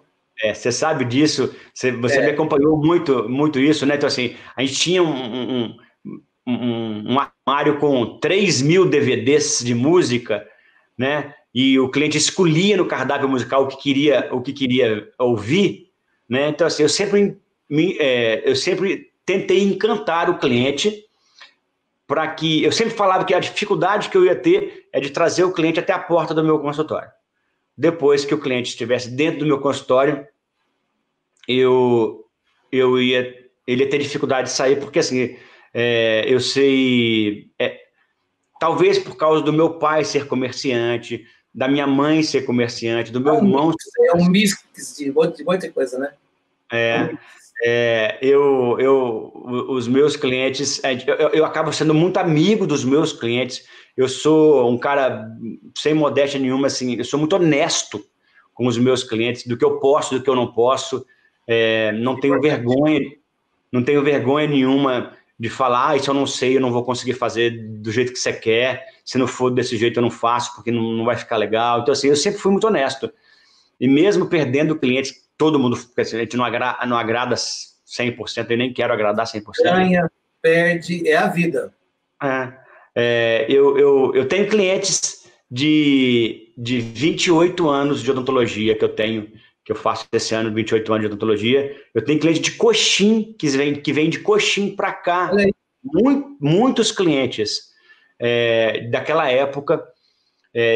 Você sabe disso, você me acompanhou muito, muito isso, né? Então, assim, a gente tinha um armário com 3.000 DVDs de música, né? E o cliente escolhia no cardápio musical o que queria ouvir, né? Então, assim, eu sempre tentei encantar o cliente para que... Eu sempre falava que a dificuldade que eu ia ter é de trazer o cliente até a porta do meu consultório. Depois que o cliente estivesse dentro do meu consultório, ele ia ter dificuldade de sair, porque assim, eu sei, talvez por causa do meu pai ser comerciante, da minha mãe ser comerciante, do meu irmão... É um mix de muita coisa, né? Os meus clientes, eu acabo sendo muito amigo dos meus clientes. Eu sou um cara sem modéstia nenhuma, assim, eu sou muito honesto com os meus clientes, do que eu posso, do que eu não posso. Não tenho vergonha nenhuma de falar, isso eu não sei, eu não vou conseguir fazer do jeito que você quer, se não for desse jeito eu não faço, porque não vai ficar legal. Então, assim, eu sempre fui muito honesto. E mesmo perdendo clientes, todo mundo, a gente não agrada 100%, eu nem quero agradar 100%. Ganha, perde, é a vida. Eu tenho clientes de 28 anos de odontologia que eu faço esse ano, 28 anos de odontologia. Eu tenho cliente de Coxim, que vem de Coxim para cá. Muitos clientes daquela época.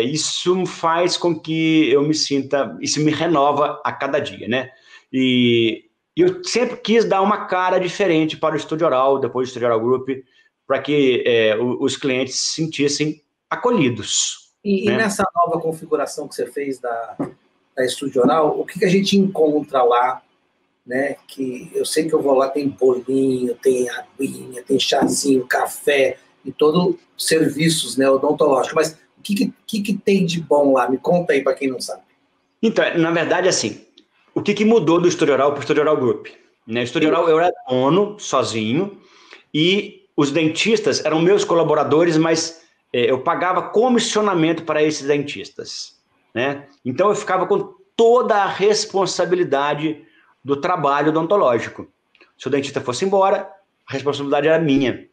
Isso faz com que eu me sinta, isso me renova a cada dia, né? E eu sempre quis dar uma cara diferente para o Estúdio Oral, depois do Estúdio Oral Group, para que os clientes se sentissem acolhidos. E nessa nova configuração que você fez da Estúdio Oral, o que a gente encontra lá, né? Que eu sei que eu vou lá, tem bolinho, tem aguinha, tem chazinho, café e todos os serviços, né, odontológicos, mas o que tem de bom lá? Me conta aí para quem não sabe. Então, na verdade, assim, o que mudou do Estúdio Oral para o Estúdio Oral Group? No Estúdio Oral eu era dono, sozinho, e os dentistas eram meus colaboradores, mas eu pagava comissionamento para esses dentistas, né? Então eu ficava com toda a responsabilidade do trabalho odontológico. Se o dentista fosse embora, a responsabilidade era minha,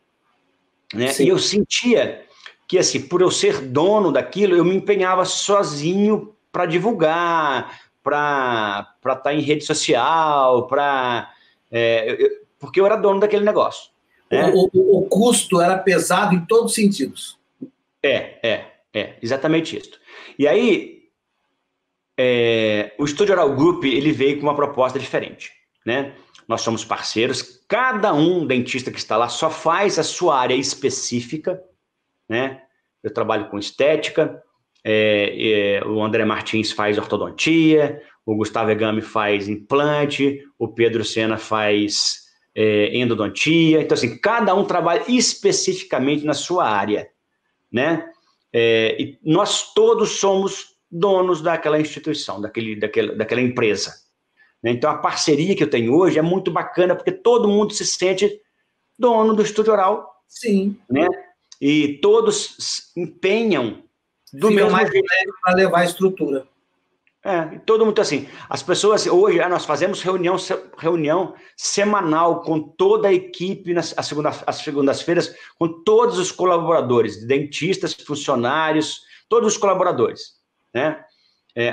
né? E eu sentia que, assim, por eu ser dono daquilo, eu me empenhava sozinho para divulgar, para estar em rede social, porque eu era dono daquele negócio. Né? O custo era pesado em todos os sentidos. Exatamente isso. E aí, o Estúdio Oral Group, ele veio com uma proposta diferente, né? Nós somos parceiros, cada dentista que está lá só faz a sua área específica, né? Eu trabalho com estética, o André Martins faz ortodontia, o Gustavo Egami faz implante, o Pedro Sena faz endodontia. Então, assim, cada um trabalha especificamente na sua área, né? E nós todos somos donos daquela instituição, daquela empresa. Né? Então, a parceria que eu tenho hoje é muito bacana, porque todo mundo se sente dono do Estúdio Oral. Sim. Né? E todos empenham do mesmo jeito para levar a estrutura. E todo mundo assim. As pessoas, hoje, nós fazemos reunião semanal com toda a equipe, às segundas-feiras, com todos os colaboradores, dentistas, funcionários, todos os colaboradores, né?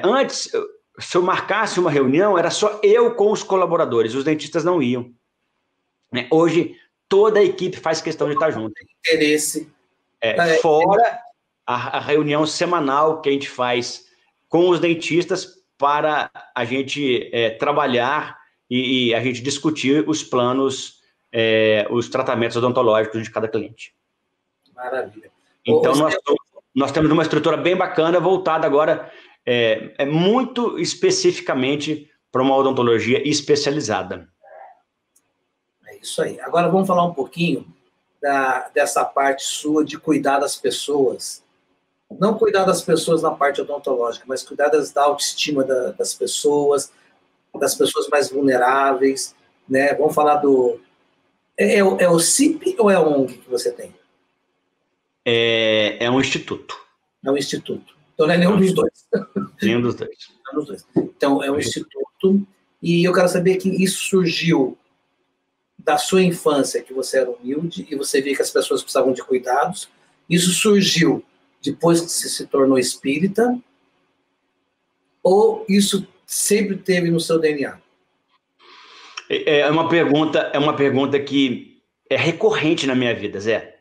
Antes, se eu marcasse uma reunião, era só eu com os colaboradores, os dentistas não iam, né? Hoje, toda a equipe faz questão de estar junto. Interesse. Fora a reunião semanal que a gente faz com os dentistas para a gente trabalhar e a gente discutir os planos, os tratamentos odontológicos de cada cliente. Maravilha. Então, nós temos uma estrutura bem bacana, voltada agora muito especificamente para uma odontologia especializada. É isso aí. Agora vamos falar um pouquinho dessa parte sua de cuidar das pessoas. Não cuidar das pessoas na parte odontológica, mas cuidar da autoestima das pessoas mais vulneráveis, né? Vamos falar do... É o CIP ou é o ONG que você tem? É um instituto. É um instituto. Então não é nenhum dos dois. Nenhum dos dois. Nenhum dos dois. Então é um instituto, e eu quero saber que isso surgiu da sua infância, que você era humilde, e você via que as pessoas precisavam de cuidados. Isso surgiu depois que você se tornou espírita, ou isso sempre teve no seu DNA? É uma pergunta que é recorrente na minha vida, Zé.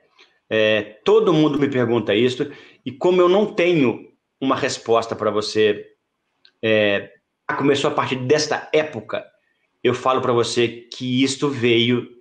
Todo mundo me pergunta isso, e como eu não tenho uma resposta para você, começou a partir desta época, eu falo para você que isto veio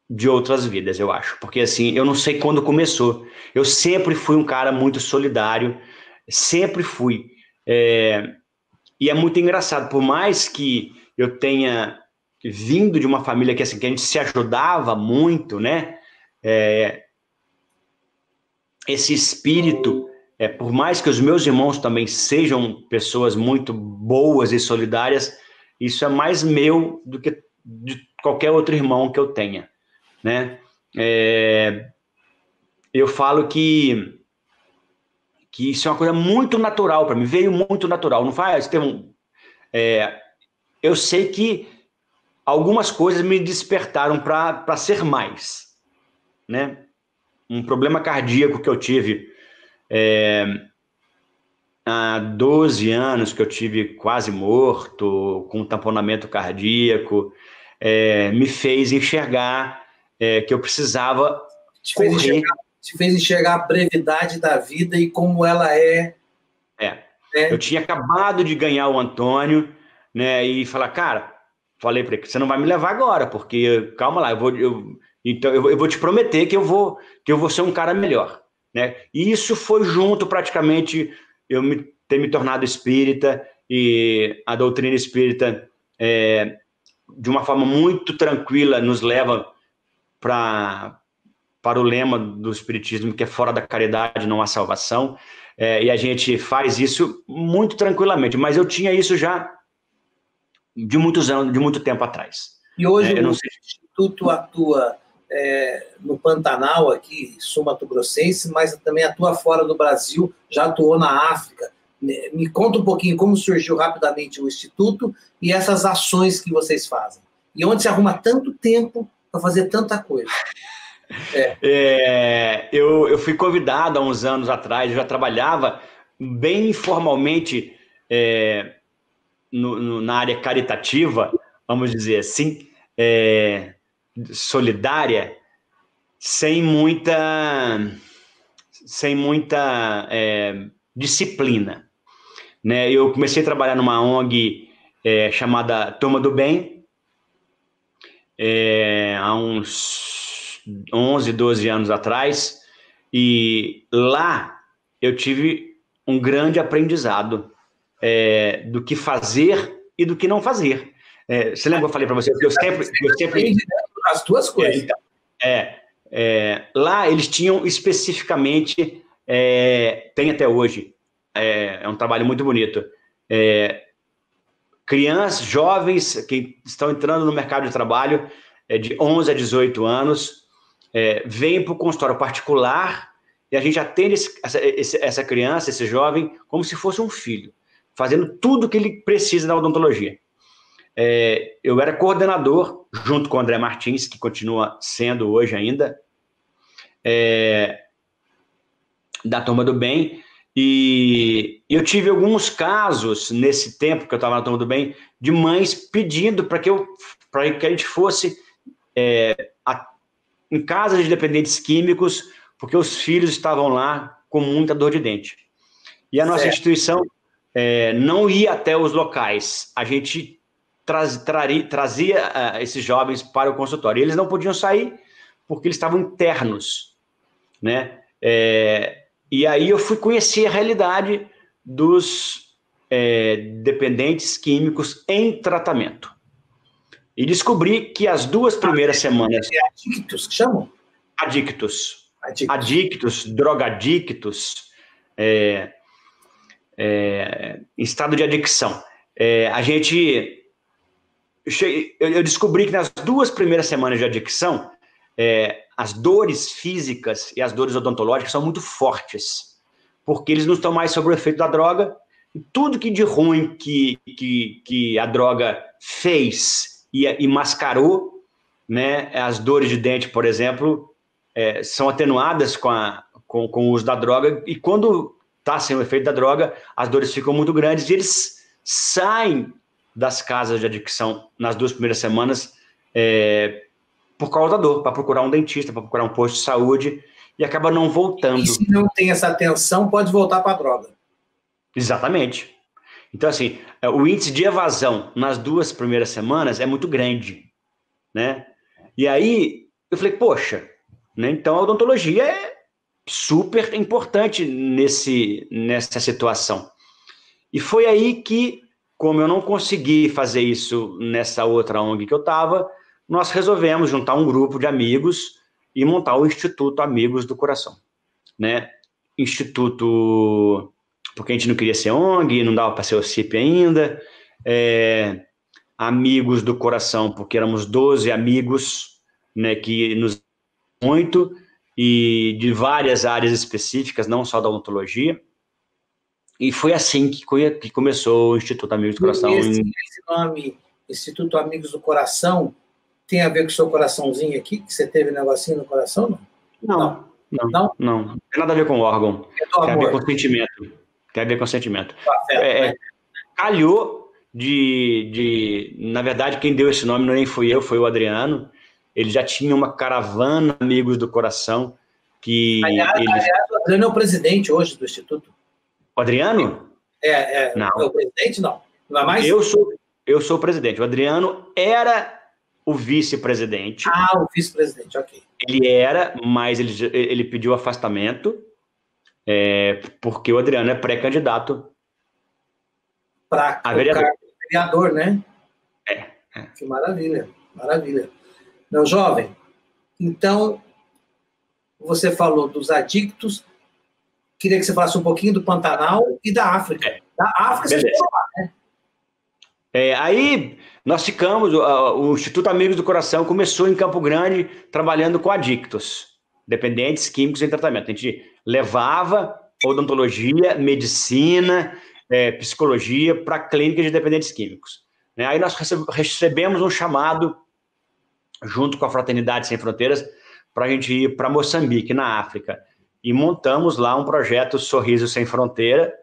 de outras vidas, eu acho. Porque, assim, eu não sei quando começou. Eu sempre fui um cara muito solidário, sempre fui. E é muito engraçado, por mais que eu tenha vindo de uma família que, assim, que a gente se ajudava muito, né? Esse espírito, por mais que os meus irmãos também sejam pessoas muito boas e solidárias, isso é mais meu do que de qualquer outro irmão que eu tenha, né? Eu falo que isso é uma coisa muito natural para mim, veio muito natural. Não faz, eu sei que algumas coisas me despertaram para ser mais, né? Um problema cardíaco que eu tive há 12 anos, que eu tive quase morto, com tamponamento cardíaco, me fez enxergar que eu precisava correr. Te fez enxergar a brevidade da vida e como ela é. Eu tinha acabado de ganhar o Antônio, né? E falar, cara, falei para ele, você não vai me levar agora, porque, calma lá, eu vou te prometer que eu vou ser um cara melhor, né? E isso foi junto, praticamente, ter me tornado espírita, e a doutrina espírita, de uma forma muito tranquila, nos leva para o lema do espiritismo, que é fora da caridade não há salvação, e a gente faz isso muito tranquilamente, mas eu tinha isso já de muitos anos, de muito tempo atrás. E hoje o Instituto atua no Pantanal, aqui, sul mato-grossense, mas também atua fora do Brasil, já atuou na África. Me conta um pouquinho como surgiu rapidamente o Instituto e essas ações que vocês fazem. E onde se arruma tanto tempo para fazer tanta coisa. Eu fui convidado há uns anos atrás, eu já trabalhava bem informalmente na área caritativa, vamos dizer assim, solidária, sem muita disciplina, né? Eu comecei a trabalhar numa ONG chamada Turma do Bem, há uns 11, 12 anos atrás, e lá eu tive um grande aprendizado do que fazer e do que não fazer. Você lembra que eu falei para você que eu sempre as duas coisas. Lá eles tinham especificamente, tem até hoje, é um trabalho muito bonito, crianças, jovens que estão entrando no mercado de trabalho, de 11 a 18 anos, vêm para o consultório particular e a gente atende essa criança, esse jovem, como se fosse um filho, fazendo tudo que ele precisa na odontologia. Eu era coordenador, junto com o André Martins, que continua sendo hoje ainda, da Turma do Bem, e eu tive alguns casos, nesse tempo que eu estava na Turma do Bem, de mães pedindo para que a gente fosse em casas de dependentes químicos, porque os filhos estavam lá com muita dor de dente. E a nossa instituição não ia até os locais, a gente trazia esses jovens para o consultório. E eles não podiam sair porque eles estavam internos, né? E aí eu fui conhecer a realidade dos dependentes químicos em tratamento. E descobri que as 2 primeiras semanas... Adictos, que chamam? Adictos, drogadictos, em estado de adicção. Eu descobri que nas 2 primeiras semanas de adicção, as dores físicas e as dores odontológicas são muito fortes, porque eles não estão mais sob o efeito da droga, e tudo que de ruim que a droga fez e mascarou, né, as dores de dente, por exemplo, são atenuadas com o uso da droga, e quando está sem o efeito da droga, as dores ficam muito grandes, e eles saem das casas de adicção nas 2 primeiras semanas por causa da dor, para procurar um dentista, para procurar um posto de saúde, e acaba não voltando. E se não tem essa atenção, pode voltar para a droga. Exatamente. Então, assim, o índice de evasão nas 2 primeiras semanas é muito grande, né? E aí, eu falei, poxa, né, então a odontologia é super importante nessa situação. E foi aí que, como eu não consegui fazer isso nessa outra ONG que eu estava, nós resolvemos juntar um grupo de amigos e montar o Instituto Amigos do Coração, né? Instituto, porque a gente não queria ser ONG, não dava para ser OCIP ainda, Amigos do Coração, porque éramos 12 amigos, né, que nos muito, e de várias áreas específicas, não só da odontologia, e foi assim que começou o Instituto Amigos do Coração. Esse nome, Instituto Amigos do Coração, tem a ver com o seu coraçãozinho aqui, que você teve um negocinho no coração, não? Não tem nada a ver com o órgão. Tem a ver com sentimento. Calhou na verdade, quem deu esse nome nem fui eu, foi o Adriano. Ele já tinha uma caravana Amigos do Coração que... Aliás, o Adriano é o presidente hoje do Instituto. O Adriano? Não. É o presidente, não? Não é mais? Eu sou o presidente. O Adriano era o vice-presidente. O vice-presidente, ok. Ele era, mas ele pediu afastamento, porque o Adriano é pré-candidato para vereador, né? Que maravilha. Meu jovem, então, você falou dos adictos, queria que você falasse um pouquinho do Pantanal e da África. Da África, você ficou lá, né? Aí nós ficamos, o Instituto Amigos do Coração começou em Campo Grande trabalhando com adictos, dependentes químicos em tratamento. A gente levava odontologia, medicina, psicologia para clínicas de dependentes químicos. Aí nós recebemos um chamado, junto com a Fraternidade Sem Fronteiras, para a gente ir para Moçambique, na África. E montamos lá um projeto Sorriso Sem Fronteira,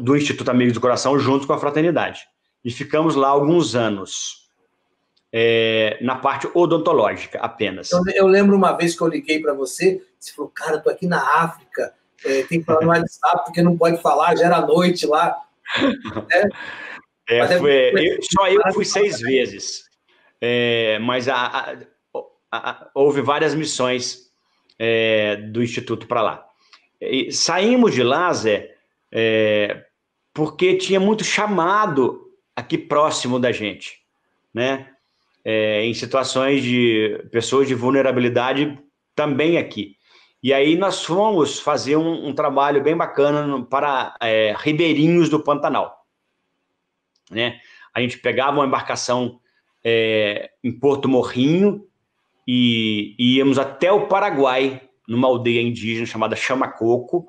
do Instituto Amigos do Coração, junto com a Fraternidade. E ficamos lá alguns anos, na parte odontológica apenas. Eu lembro uma vez que eu liguei para você falou, cara, eu tô aqui na África, tem que falar no WhatsApp, porque não pode falar, já era noite lá. Só eu fui 6 vezes, mas houve várias missões do Instituto para lá. E saímos de lá, Zé, porque tinha muito chamado aqui próximo da gente, né? Em situações de pessoas de vulnerabilidade também aqui. E aí nós fomos fazer um trabalho bem bacana para ribeirinhos do Pantanal, né? A gente pegava uma embarcação em Porto Morrinho e íamos até o Paraguai numa aldeia indígena chamada Chamacoco,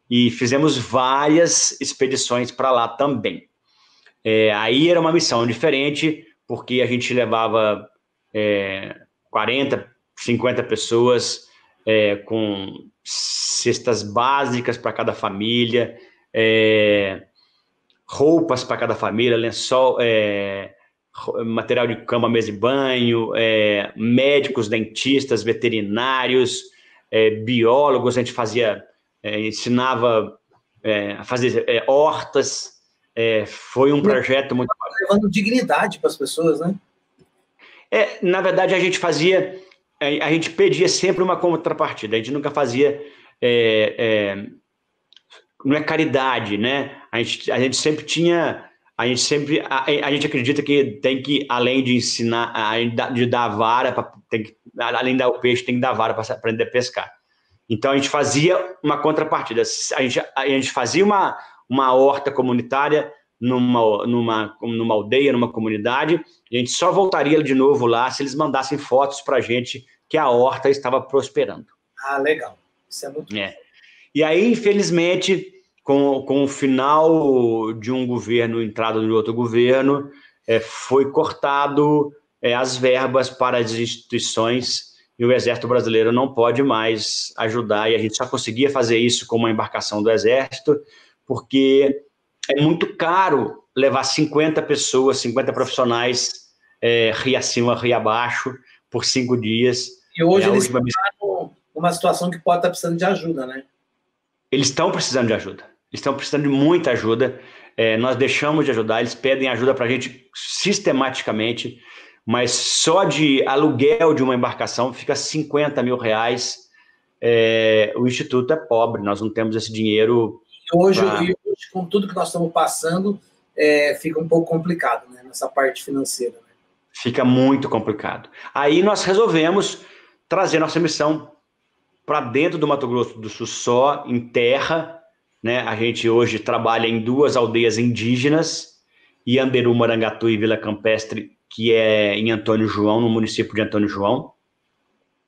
e fizemos várias expedições para lá também. Aí era uma missão diferente, porque a gente levava 40, 50 pessoas com cestas básicas para cada família, roupas para cada família, lençol, material de cama, mesa e banho, médicos, dentistas, veterinários, biólogos. A gente ensinava a fazer hortas. Foi um projeto muito... Levando dignidade para as pessoas, né? Na verdade, a gente pedia sempre uma contrapartida. A gente nunca fazia... não é caridade, né? A gente sempre tinha... A gente acredita que tem que, além de ensinar, de dar a vara, além de dar o peixe, tem que dar a vara para aprender a pescar. Então, a gente fazia uma contrapartida. A gente fazia uma horta comunitária numa aldeia, numa comunidade, e a gente só voltaria de novo lá se eles mandassem fotos para a gente que a horta estava prosperando. Ah, legal. Isso é muito bom. E aí, infelizmente, com o final de um governo, entrada de outro governo, foi cortado as verbas para as instituições, e o Exército Brasileiro não pode mais ajudar, e a gente só conseguia fazer isso com uma embarcação do Exército, porque é muito caro levar 50 pessoas, 50 profissionais, ria acima, ria abaixo, por 5 dias. E hoje eles estão numa situação que pode estar precisando de ajuda, né? Eles estão precisando de ajuda. Eles estão precisando de muita ajuda. Nós deixamos de ajudar, eles pedem ajuda para a gente sistematicamente, mas só de aluguel de uma embarcação fica R$50 mil. O Instituto é pobre, nós não temos esse dinheiro. E hoje, com tudo que nós estamos passando, fica um pouco complicado, né, nessa parte financeira. Né? Fica muito complicado. Aí nós resolvemos trazer nossa missão para dentro do Mato Grosso do Sul, só em terra, né? A gente hoje trabalha em 2 aldeias indígenas, Ianderu, Marangatu e Vila Campestre, que é em Antônio João, no município de Antônio João,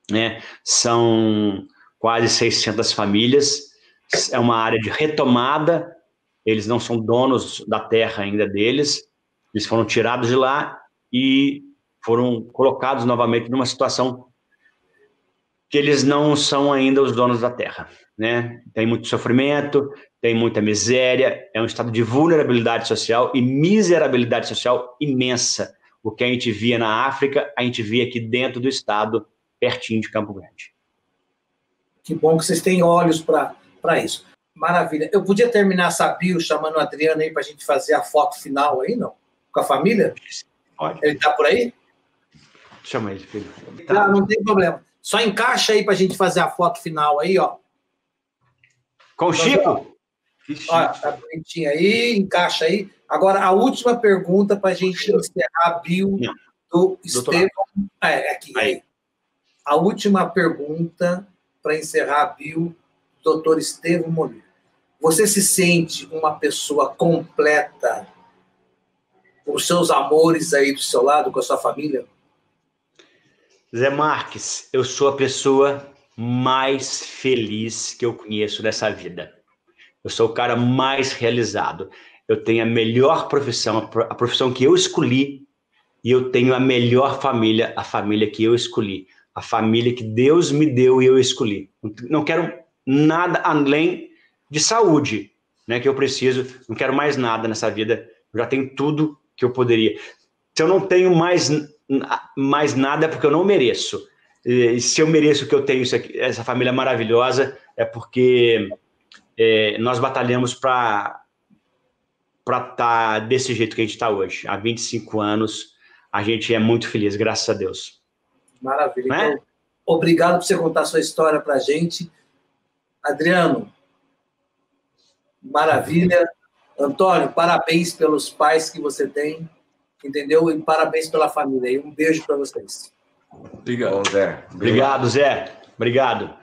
né? São quase 600 famílias, é uma área de retomada, eles não são donos da terra ainda deles, eles foram tirados de lá e foram colocados novamente numa situação que eles não são ainda os donos da terra, né? Tem muito sofrimento, tem muita miséria, é um estado de vulnerabilidade social e miserabilidade social imensa. O que a gente via na África, a gente via aqui dentro do estado, pertinho de Campo Grande. Que bom que vocês têm olhos para isso. Maravilha. Eu podia terminar essa bio chamando o Adriano aí para a gente fazer a foto final aí, não? Com a família? Pode. Ele está por aí? Chama ele, filho. Tá. Não tem problema. Só encaixa aí para a gente fazer a foto final aí, ó. Com o Chico? Olha, tá bonitinho aí, encaixa aí. Agora, a última pergunta para a gente encerrar a bio do Estevão. Aqui. Aí. A última pergunta para encerrar a bio do doutor Estevão Molina. Você se sente uma pessoa completa com os seus amores aí do seu lado, com a sua família? Zé Marques, eu sou a pessoa mais feliz que eu conheço dessa vida. Eu sou o cara mais realizado. Eu tenho a melhor profissão, a profissão que eu escolhi, e eu tenho a melhor família, a família que eu escolhi, a família que Deus me deu e eu escolhi. Não quero nada além de saúde, né, que eu preciso. Não quero mais nada nessa vida. Eu já tenho tudo que eu poderia. Se eu não tenho mais nada é porque eu não mereço. E se eu mereço o que eu tenho, essa família maravilhosa, é porque nós batalhamos para estar desse jeito que a gente está hoje. Há 25 anos, a gente é muito feliz, graças a Deus. Maravilha. Então, obrigado por você contar a sua história para a gente. Adriano, maravilha. Antônio, parabéns pelos pais que você tem, entendeu? E parabéns pela família. E um beijo para vocês. Obrigado, Zé. Obrigado, Zé. Obrigado.